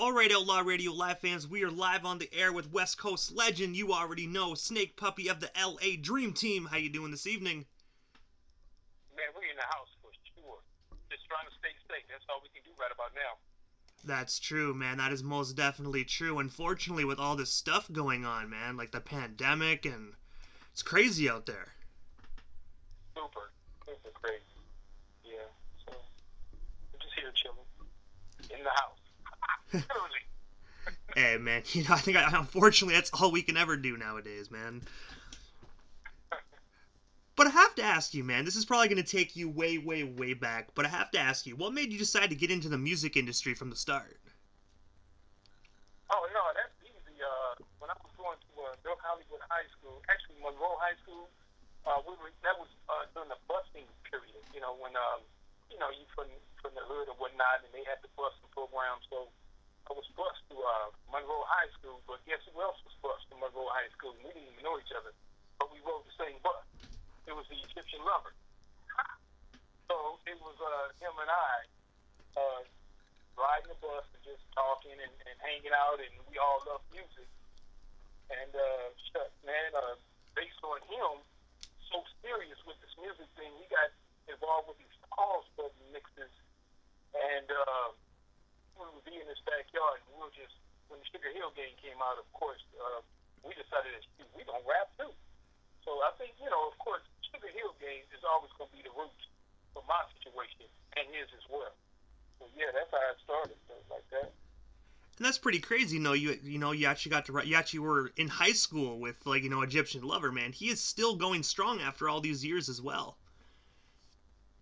Alright, Outlaw Radio Live fans, we are live on the air with West Coast legend you already know, SnakePuppy of the LA Dream Team. How you doing this evening? Man, we're in the house for sure. Just trying to stay safe. That's all we can do right about now. That's true, man. That is most definitely true. Unfortunately, with all this stuff going on, man, like the pandemic, and it's crazy out there. Super crazy. Yeah, so we're just here chilling in the house. Literally. Hey, man, I think unfortunately that's all we can ever do nowadays, man. But I have to ask you, man, this is probably going to take you way, way, way back, but I have to ask you, what made you decide to get into the music industry from the start? Oh, no, that's easy. When I was going to North Hollywood High School, actually Monroe High School, that was during the busing period, when, you from the hood or whatnot, and they had the busing program, so I was bused to Monroe High School, but guess who else was bused to Monroe High School? We didn't even know each other, but we rode the same bus. It was the Egyptian Lover. So it was him and I riding the bus and just talking and hanging out, and we all loved music. And based on him, so serious with this music thing, he got involved with these pause button mixes, and we would be in his backyard, and we were just, when the Sugar Hill game came out, of course, we decided that we don't rap too. So I think, of course, Sugar Hill game is always going to be the roots for my situation and his as well. So yeah, that's how it started, like that. And that's pretty crazy, you actually got to write, you actually were in high school with, Egyptian Lover, man. He is still going strong after all these years as well.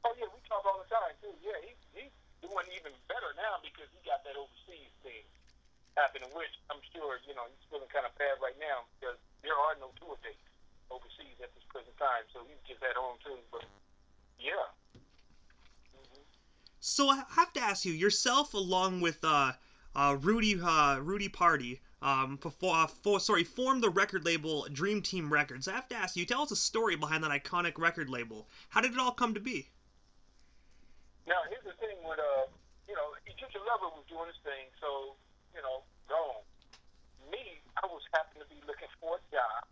Oh yeah, we talk all the time too. Yeah, he's doing even better now because he got that overseas thing happening, which I'm sure, he's feeling kind of bad right now because there are no tour dates overseas at this present time, so he's just at home too, but yeah. So I have to ask you, yourself along with Rudy Party, formed the record label Dream Team Records. I have to ask you, tell us a story behind that iconic record label. How did it all come to be? Now, here's the thing with, Egyptian Lover was doing his thing, so, gone. Me, I was happened to be looking for a job,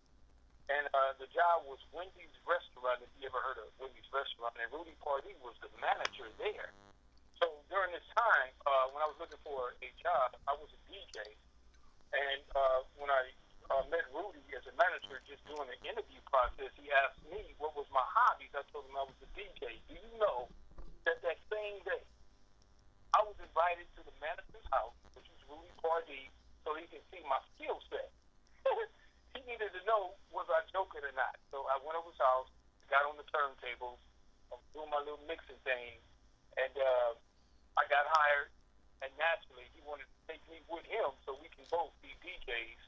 and the job was Wendy's Restaurant, if you ever heard of Wendy's Restaurant, and Rudy Party was the manager there. So during this time, when I was looking for a job, I was a DJ, and when I met Rudy as a manager, just doing the interview process, he asked me what was my hobbies. I told him I was a DJ. Do you know that same day, I was invited to the manager's house, which was Rudy Party, so he can see my skill set. He needed to know was I joking or not. So I went over his house, got on the turntables, I was doing my little mixing thing, and I got hired. And naturally, he wanted to take me with him so we can both be DJs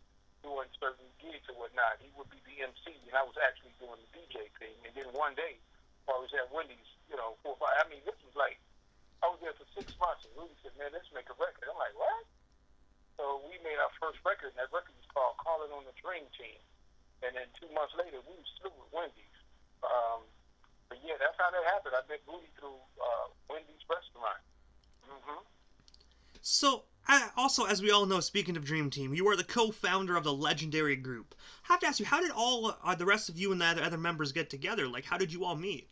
doing certain gigs or whatnot. He would be the MC, and I was actually doing the DJ thing. And then one day, while I was at Wendy's, 4 or 5, this was like, I was there for 6 months, and Rudy said, man, let's make a record. I'm like, what? So we made our first record, and that record was called Calling on the Dream Team. And then 2 months later, we was through with Wendy's. But yeah, that's how that happened. I met Rudy through Wendy's Restaurant. So, also, as we all know, speaking of Dream Team, you are the co-founder of the legendary group. I have to ask you, how did all the rest of you and the other members get together? Like, how did you all meet?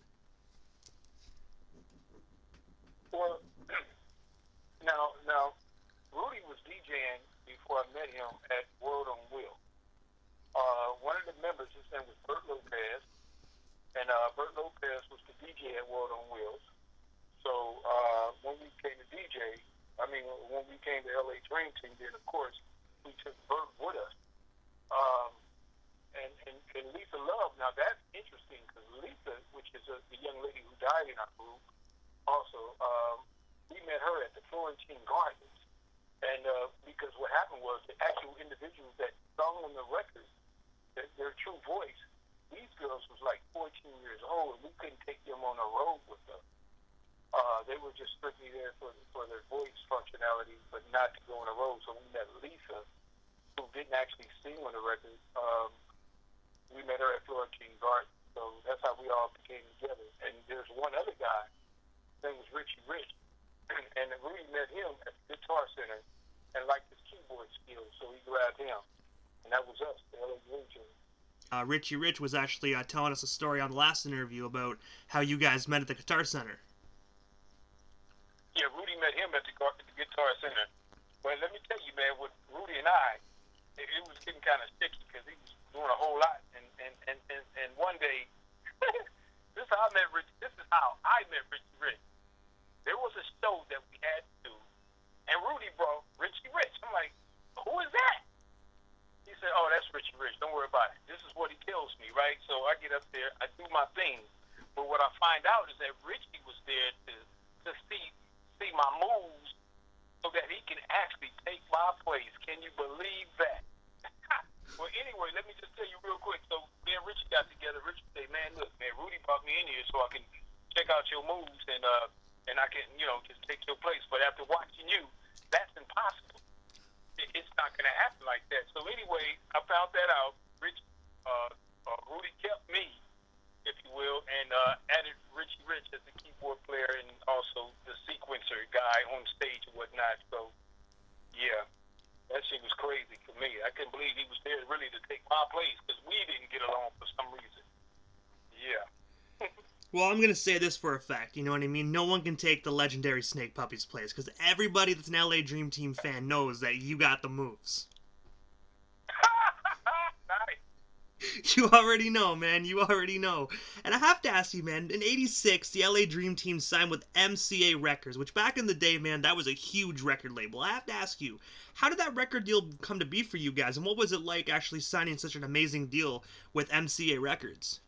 Well, now, Rudy was DJing before I met him at World on Wheels. One of the members, his name was Bert Lopez, and Bert Lopez was the DJ at World on Wheels. So when we came to when we came to LA Dream Team, then of course we took Bert with us. And Lisa Love, now that's interesting because Lisa, which is the young lady who died in our group, also, we met her at the Florentine Gardens. And because what happened was the actual individuals that sung on the record, their true voice, these girls was like 14 years old, and we couldn't take them on the road with us. They were just strictly there for their voice functionality, but not to go on the road. So we met Lisa, who didn't actually sing on the record. We met her at Florentine Gardens. So that's how we all became together. And there's one other guy, his name was Richie Rich, and we met him at the Guitar Center. And like besides him, and that was us, the LA Dream Team. Richie Rich was actually telling us a story on the last interview about how you guys met at the Guitar Center. Yeah, Rudy met him at the Guitar Center. Well, let me tell you, man, with Rudy and I, it was getting kind of sticky because he was doing a whole lot. And one day, this is how I met Richie Rich. There was a show that we had to do, and Rudy brought Richie Rich. I'm like, who is that? He said, oh, that's Richie Rich. Don't worry about it. This is what he tells me, right? So I get up there, I do my thing. But what I find out is that Richie was there to see my moves so that he can actually take my place. Can you believe that? Well, anyway, let me just tell you real quick. So me and Richie got together. Richie said, man, look, man, Rudy brought me in here so I can check out your moves and I can, just take your place. But after watching you, that's impossible. It's not going to happen like that. So anyway, I found that out. Rudy kept me, if you will, and added Richie Rich as the keyboard player and also the sequencer guy on stage and whatnot. So, yeah, that shit was crazy for me. I couldn't believe he was there really to take my place because we didn't get along for some reason. Yeah. Well, I'm going to say this for a fact, you know what I mean? No one can take the legendary SnakePuppy's place, because everybody that's an LA Dream Team fan knows that you got the moves. Nice. You already know, man. You already know. And I have to ask you, man, in '86, the LA Dream Team signed with MCA Records, which back in the day, man, that was a huge record label. I have to ask you, how did that record deal come to be for you guys, and what was it like actually signing such an amazing deal with MCA Records?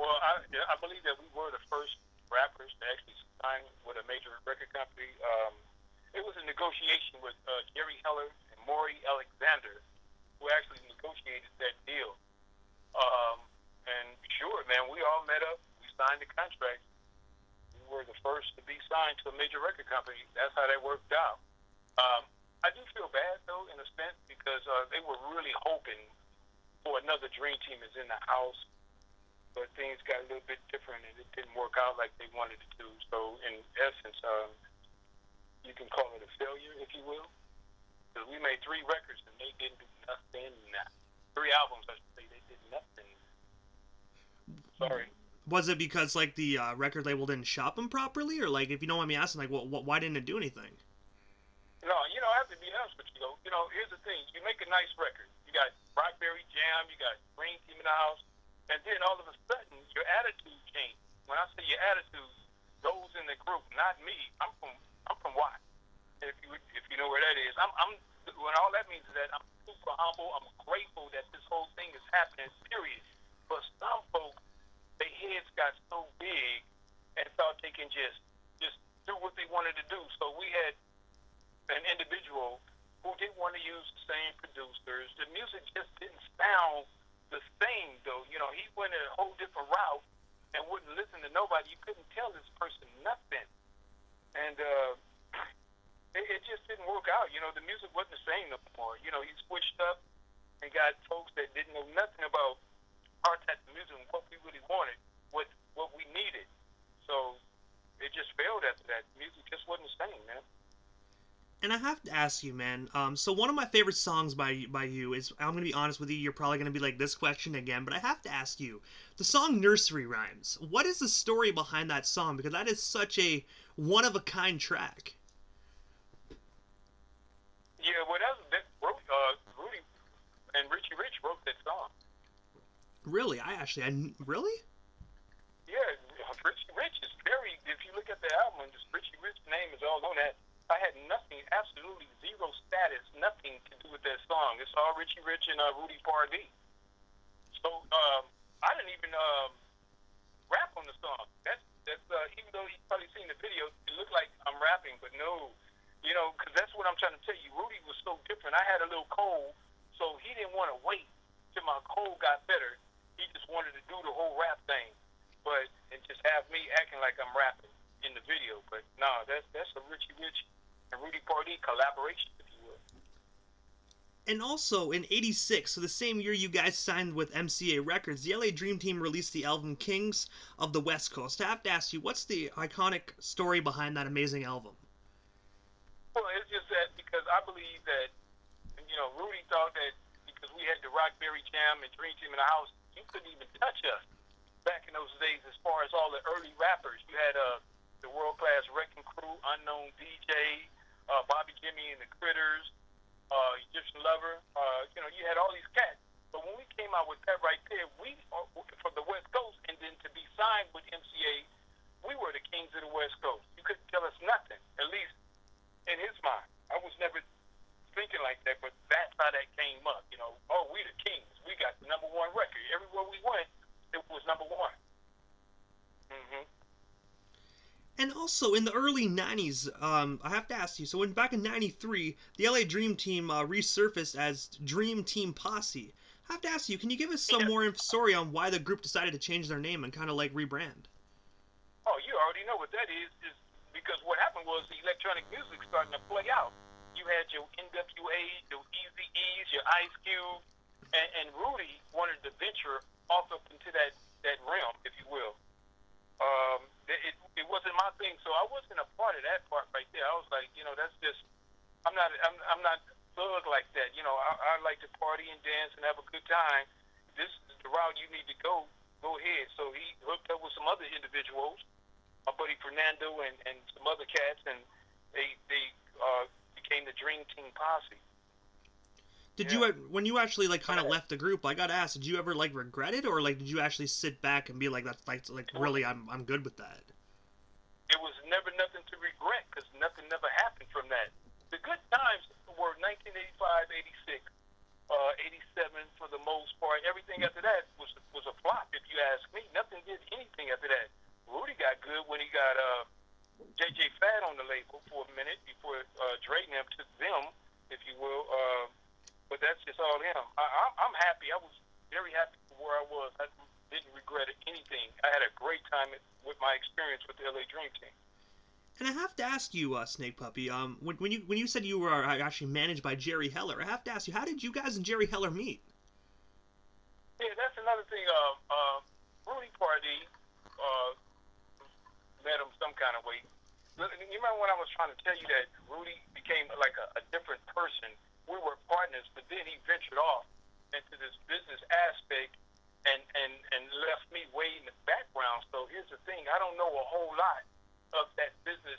Well, I believe that we were the first rappers to actually sign with a major record company. It was a negotiation with Gary Heller and Maury Alexander, who actually negotiated that deal. And sure, man, we all met up. We signed the contract. We were the first to be signed to a major record company. That's how that worked out. I do feel bad, though, in a sense, because they were really hoping for another Dream Team is in the house. But things got a little bit different, and it didn't work out like they wanted it to. So, in essence, you can call it a failure, if you will. Because we made 3 records, and they didn't do nothing. 3 albums, I should say. They did nothing. Sorry. Was it because, like, the record label didn't shop them properly? Or, like, if you don't mind me asking, like, why didn't it do anything? No, I have to be honest with you, though. Here's the thing. You make a nice record. You got Rockberry Jam. You got Dream Team in the house. And then all of a sudden, your attitude changed. When I say your attitude, those in the group, not me. I'm from Watt. If you know where that is, when all that means is that I'm super humble. I'm grateful that this whole thing is happening. Period. But some folks, their heads got so big and thought they can just do what they wanted to do. So we had an individual who didn't want to use the same producers. The music just didn't sound the same, though. He went a whole different route and wouldn't listen to nobody. You couldn't tell this person nothing. And it just didn't work out. The music wasn't the same no more. He switched up and got folks that didn't know nothing about our type of music and what we really wanted, what we needed. So it just failed after that. Music just wasn't the same, man. And I have to ask you, man, so one of my favorite songs by you is, I'm going to be honest with you, you're probably going to be like this question again, but I have to ask you, the song Nursery Rhymes, what is the story behind that song? Because that is such a one-of-a-kind track. Yeah, well, Rudy and Richie Rich wrote that song. Really? Really? Yeah, Richie Rich is very, if you look at the album, just Richie Rich's name is all on that. I had nothing, absolutely zero status, nothing to do with that song. It's all Richie Rich and Rudy Pardee. So I didn't even rap on the song. That's even though you've probably seen the video, it looked like I'm rapping, but no, because that's what I'm trying to tell you. Rudy was so different. I had a little cold, so he didn't want to wait till my cold got better. He just wanted to do the whole rap thing, and just have me acting like I'm rapping in the video. But no, that's a Richie Rich and Rudy Pardee collaboration, if you will. And also, in '86, so the same year you guys signed with MCA Records, the LA Dream Team released the album Kings of the West Coast. I have to ask you, what's the iconic story behind that amazing album? Well, it's just that because I believe that, Rudy thought that because we had the Rockberry Jam and Dream Team in the house, you couldn't even touch us back in those days as far as all the early rappers. You had the world-class Wrecking Crew, Unknown DJ, Bobby Jimmy and the Critters, Egyptian Lover. You had all these cats. But when we came out with that right there, we from the West Coast, and then to be signed with MCA, we were the kings of the West Coast. You couldn't tell us nothing, at least in his mind. I was never thinking like that, but that's how that came up. Oh, we the kings. We got the #1 record. Everywhere we went, it was #1. Mm-hmm. And also in the early '90s, I have to ask you. So back in '93, the LA Dream Team resurfaced as Dream Team Posse. I have to ask you, can you give us some more story on why the group decided to change their name and kind of like rebrand? Oh, you already know what that is because what happened was the electronic music starting to play out. You had your NWA, your Eazy-E's, your Ice Cube, and Rudy wanted to venture off up into that realm, if you will. It wasn't my thing, so I wasn't a part of that part right there. I was like, that's just I'm not thug like that. I like to party and dance and have a good time. This is the route you need to go. Go ahead. So he hooked up with some other individuals, my buddy Fernando and some other cats, and they became the Dream Team Posse. Did you, when you actually like kind of left the group, I gotta ask, did you ever like regret it, or like did you actually sit back and be like, that's like really, I'm good with that? It was never nothing to regret because nothing never happened from that. The good times were 1985, 86, 87 for the most part. Everything after that was a flop, if you ask me. Nothing did anything after that. Rudy got good when he got JJ Fad on the label for a minute before Dre and them took them, if you will. But that's just all him. I'm happy. I was very happy where I was. I didn't regret anything. I had a great time with my experience with the LA Dream Team. And I have to ask you, SnakePuppy, when you said you were actually managed by Jerry Heller, I have to ask you, how did you guys and Jerry Heller meet? Yeah, that's another thing. Rudy Pardee met him some kind of way. You remember when I was trying to tell you that Rudy became like a different person? We were partners, but then he ventured off into this business aspect and left me way in the background. So here's the thing. I don't know a whole lot of that business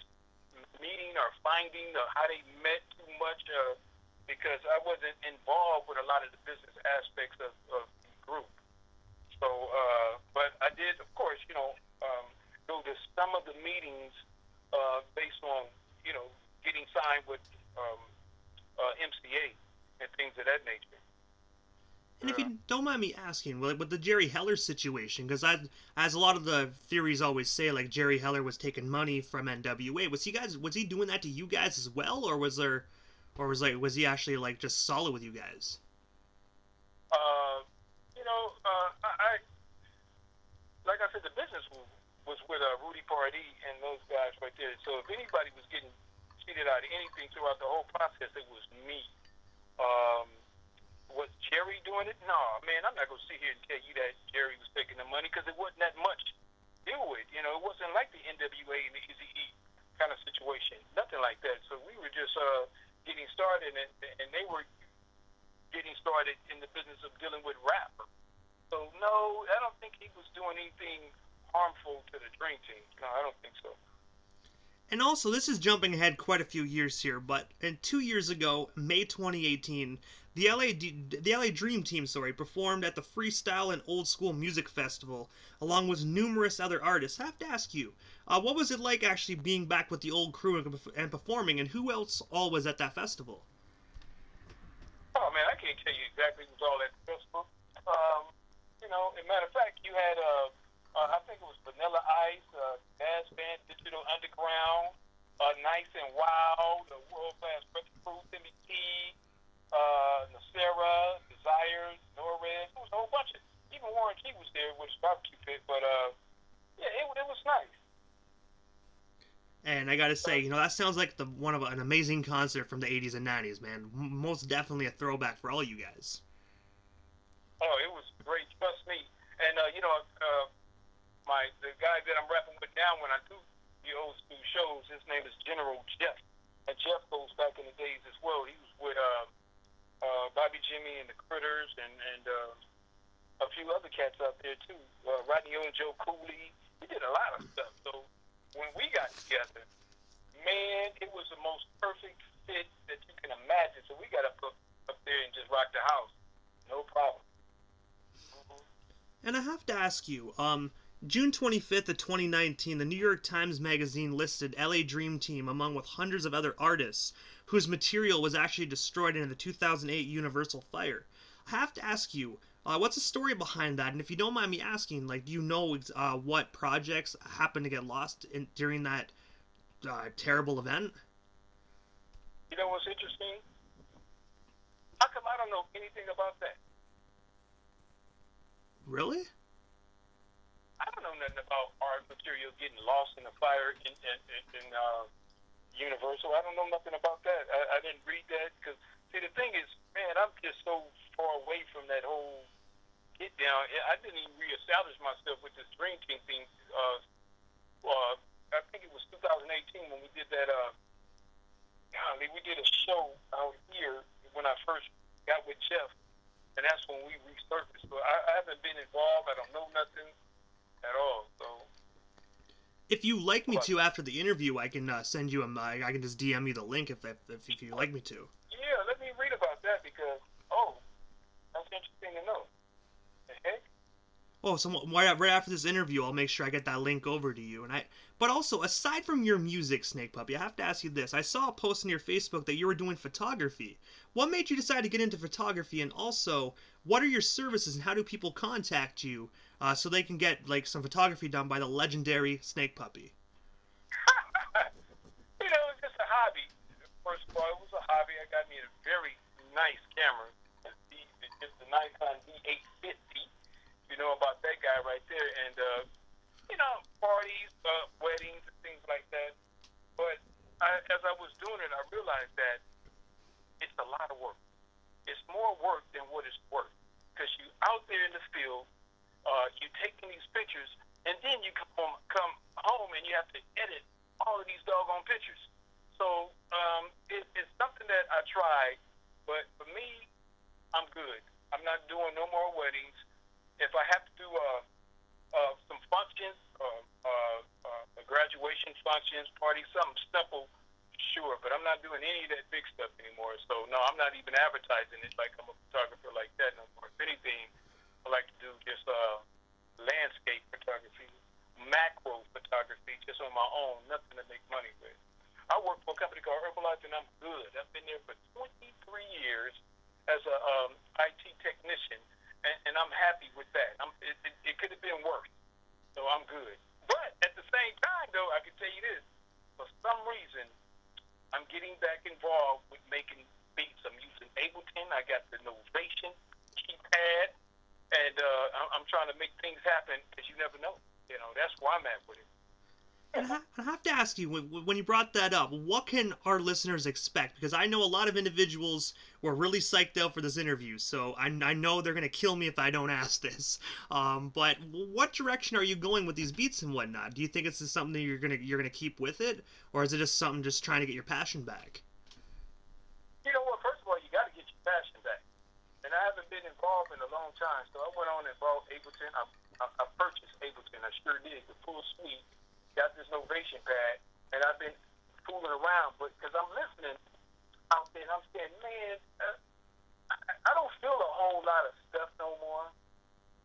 meeting or finding or how they met too much because I wasn't involved with a lot of the business aspects of the group. So, but I did, of course, go to some of the meetings based on, getting signed with MCA and things of that nature. And if you don't mind me asking, with the Jerry Heller situation, because as a lot of the theories always say, like Jerry Heller was taking money from NWA. Was he doing that to you guys as well, or was he actually like just solid with you guys? Like I said, the business was with Rudy Pardee and those guys right there. So if anybody was getting cheated out of anything throughout the whole process, it was me. Was Jerry doing it? No, man, I'm not going to sit here and tell you that Jerry was taking the money because it wasn't that much to deal with. It wasn't like the NWA and the Eazy-E kind of situation. Nothing like that. So we were just getting started, and they were getting started in the business of dealing with rap. So, no, I don't think he was doing anything harmful to the Dream Team. No, I don't think so. And also, this is jumping ahead quite a few years here, but 2 years ago, May 2018, the LA Dream Team, performed at the Freestyle and Old School Music Festival, along with numerous other artists. I have to ask you, what was it like actually being back with the old crew and performing, and who else all was at that festival? Oh, man, I can't tell you exactly who was all at the festival. As a matter of fact, you had, I think it was Vanilla Ice, Bass Band, Digital Underground, Nice and Wild, the world-class Wrecking Crew, Timmy T, Nasera, Desires, Norez. There was a whole bunch of, even Warren Key was there with his barbecue pit, but yeah, it was nice. And I gotta say, that sounds like an amazing concert from the 80s and 90s, man. Most definitely a throwback for all you guys. Oh, it was great, trust me. And the guy that I'm rapping with now when I do the old school shows, his name is General Jeff. And Jeff goes back in the days as well. He was with Jimmy and the Critters, and a few other cats out there too. Rodney O and Joe Cooley. We did a lot of stuff. So when we got together, man, it was the most perfect fit that you can imagine. So we got up there and just rocked the house. No problem. And I have to ask you, June 25th of 2019, the New York Times Magazine listed LA Dream Team among with hundreds of other artists whose material was actually destroyed in the 2008 Universal fire. I have to ask you, what's the story behind that? And if you don't mind me asking, like, do you know what projects happened to get lost during that terrible event? You know what's interesting? How come I don't know anything about that? Really? I don't know nothing about art material getting lost in the fire in Universal. I don't know nothing about that. I didn't read that because, see, the thing is, man, I'm just so far away from that whole get down. I didn't even reestablish myself with this Dream Team thing. I think it was 2018 when we did that. We did a show out here when I first got with Jeff, and that's when we resurfaced. So I haven't been involved. I don't know nothing at all. So if you like me to after the interview, I can send you I can just DM you the link if you like me to. Yeah, let me read about that because that's interesting to know. The heck? Oh, so right after this interview, I'll make sure I get that link over to you. But also, aside from your music, SnakePuppy, I have to ask you this. I saw a post on your Facebook that you were doing photography. What made you decide to get into photography? And also, what are your services and how do people contact you so they can get like some photography done by the legendary SnakePuppy? It's just a hobby. First of all, it was a hobby. I got me a very nice camera. It's the Nikon D850. You know about that guy right there. And, parties, weddings, and things like that. But as I was doing it, I realized that it's a lot of work. It's more work than what it's worth. Because you out there in the field, you taking these pictures, and then you come home and you have to edit all of these doggone pictures. So it's something that I tried, but for me, I'm good. I'm not doing no more weddings. If I have to do some functions, graduation functions, parties, something simple, sure. But I'm not doing any of that big stuff anymore. So, no, I'm not even advertising it like I'm a photographer like that no more. If anything, I like to do just landscape photography, macro photography, just on my own, nothing to make money with. I work for a company called Herbalife, and I'm good. I've been there for 23 years as a IT technician, and I'm happy with that. It could have been worse, so I'm good. But at the same time, though, I can tell you this. For some reason, I'm getting back involved with making beats. I'm using Ableton. I got the Novation keypad, and I'm trying to make things happen because you never know. That's where I'm at with it. And I have to ask you, when you brought that up, what can our listeners expect? Because I know a lot of individuals were really psyched out for this interview, so I know they're going to kill me if I don't ask this. But what direction are you going with these beats and whatnot? Do you think it's just something that you're gonna keep with it, or is it just something just trying to get your passion back? You know what? First of all, you got to get your passion back. And I haven't been involved in a long time, so I went on and bought Ableton. I purchased Ableton. I sure did, the full suite. Got this Novation pad, and I've been fooling around, but because I'm listening out there, and I'm saying, man, I don't feel a whole lot of stuff no more.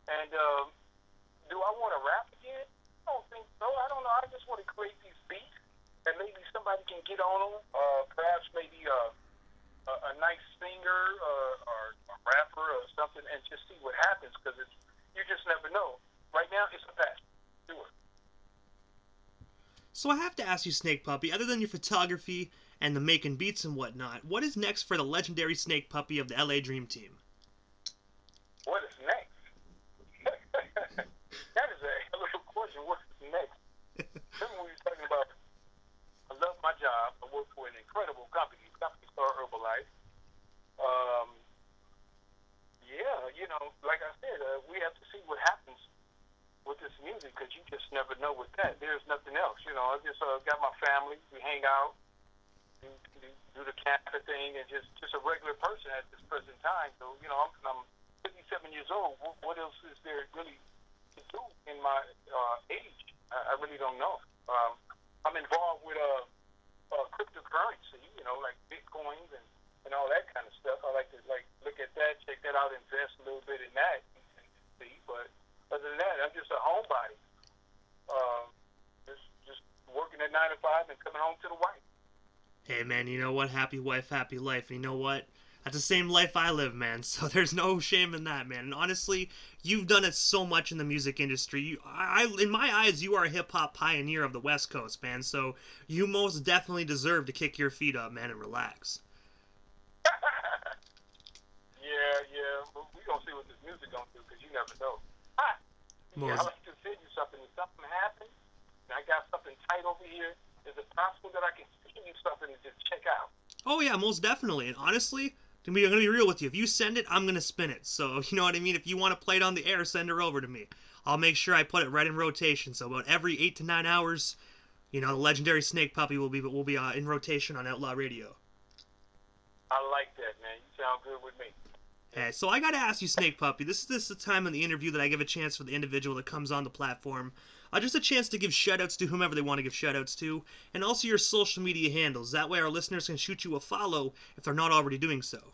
And do I want to rap again? I don't think so. I don't know. I just want to create these beats, and maybe somebody can get on them. Perhaps maybe a nice singer or a rapper or something, and just see what happens, because you just never know. Right now, it's a passion. Do it. So I have to ask you, SnakePuppy, other than your photography and the making beats and whatnot, what is next for the legendary SnakePuppy of the LA Dream Team? What is next? That is a hell of a question. What is next? Remember we were talking about, I love my job. I work for an incredible company. The company called Herbalife. Like I said, we have to see what happens with this music, because you just never know with that. There's nothing else. I just got my family. We hang out. do the cancer thing, and just a regular person at this present time. So I'm 57 years old. What else is there really to do in my age? I really don't know. I'm involved with cryptocurrency, like bitcoins and all that kind of stuff. I like to look at that, check that out, invest a little bit in that, and see. But other than that, I'm just a homebody. Just working at 9 to 5 and coming home to the wife. Hey, man, you know what? Happy wife, happy life. And you know what? That's the same life I live, man. So there's no shame in that, man. And honestly, you've done it so much in the music industry. In my eyes, you are a hip hop pioneer of the West Coast, man. So you most definitely deserve to kick your feet up, man, and relax. Yeah. But we gonna see what this music gonna do, because you never know. Yeah, I like to tell you something. If something happens, and I got something tight over here, is it possible that I can send you something to just check out? Oh yeah, most definitely. And honestly, I'm gonna be real with you. If you send it, I'm gonna spin it. So you know what I mean. If you want to play it on the air, send her over to me. I'll make sure I put it right in rotation. So about every 8 to 9 hours, the legendary SnakePuppy will be in rotation on Outlaw Radio. I like that, man. You sound good with me. Hey, so I gotta ask you, SnakePuppy. This is the time in the interview that I give a chance for the individual that comes on the platform. Just a chance to give shoutouts to whomever they want to give shoutouts to, and also your social media handles. That way our listeners can shoot you a follow if they're not already doing so.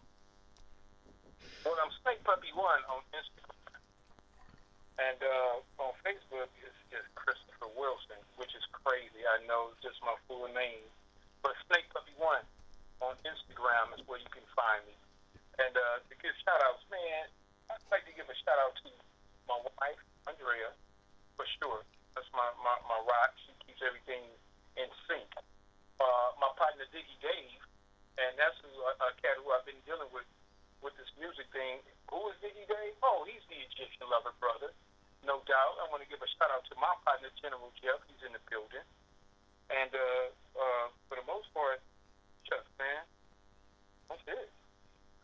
Well, I'm SnakePuppy1 on Instagram. And on Facebook, it's just Christopher Wilson, which is crazy. I know it's just my full name. But SnakePuppy1 on Instagram is where you can find me. And to give shout-outs, man, I'd like to give a shout-out to my wife, Andrea, for sure. That's my rock. She keeps everything in sync. My partner, Diggy Dave, and that's a cat who I've been dealing with this music thing. Who is Diggy Dave? Oh, he's the Egyptian lover brother, no doubt. I want to give a shout-out to my partner, General Jeff. He's in the building. And for the most part, Chuck, man, that's it.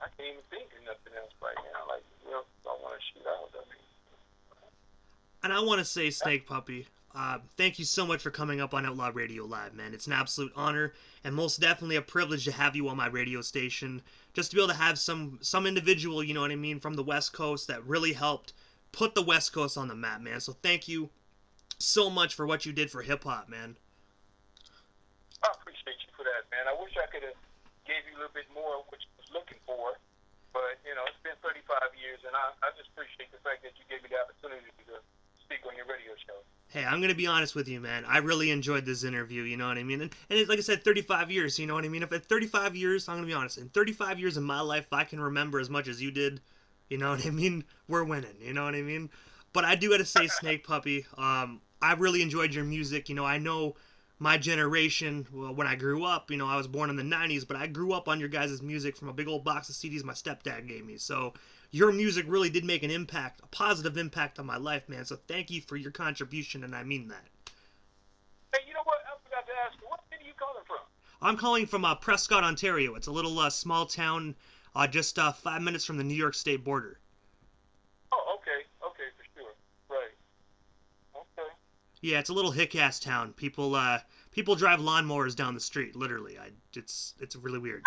I can't even think of nothing else right now. Like, I want to shoot out. I mean, and I want to say, SnakePuppy, thank you so much for coming up on Outlaw Radio Live, man. It's an absolute honor and most definitely a privilege to have you on my radio station. Just to be able to have some individual, you know what I mean, from the West Coast that really helped put the West Coast on the map, man. So thank you so much for what you did for hip hop, man. I appreciate you for that, man. I wish I could have gave you a little bit more of what you was looking for, but it's been 35 years, and I just appreciate the fact that you gave me the opportunity to speak on your radio show. Hey, I'm gonna be honest with you, man. I really enjoyed this interview, you know what I mean? And it's, like I said, 35 years, you know what I mean? If at 35 years, I'm gonna be honest, in 35 years of my life, if I can remember as much as you did, you know what I mean? We're winning, you know what I mean? But I do gotta say, SnakePuppy, I really enjoyed your music. I know my generation, well, when I grew up, I was born in the 90s, but I grew up on your guys' music from a big old box of CDs my stepdad gave me. So your music really did make an impact, a positive impact on my life, man. So thank you for your contribution, and I mean that. Hey, you know what? I forgot to ask you, what city are you calling from? I'm calling from Prescott, Ontario. It's a little small town just 5 minutes from the New York State border. Oh, okay, for sure. Right. Okay. Yeah, it's a little hick-ass town. People drive lawnmowers down the street, literally. It's really weird.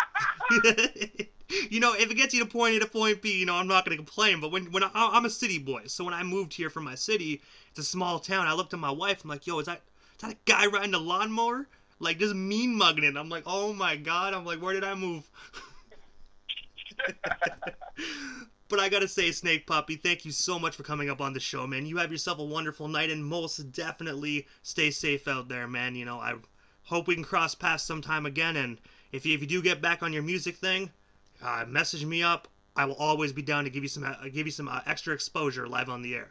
If it gets you to point A to point B, I'm not going to complain. But when I'm a city boy, so when I moved here from my city, it's a small town. I looked at my wife. I'm like, yo, is that a guy riding a lawnmower? Like, just mean mugging it. I'm like, oh my god. I'm like, where did I move? But I gotta say, SnakePuppy, thank you so much for coming up on the show, man. You have yourself a wonderful night, and most definitely stay safe out there, man. I hope we can cross paths sometime again, and if you do get back on your music thing, message me up. I will always be down to give you some extra exposure live on the air.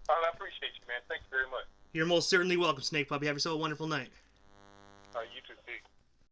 I appreciate you, man. Thank you very much. You're most certainly welcome, SnakePuppy. Have yourself a wonderful night. You too.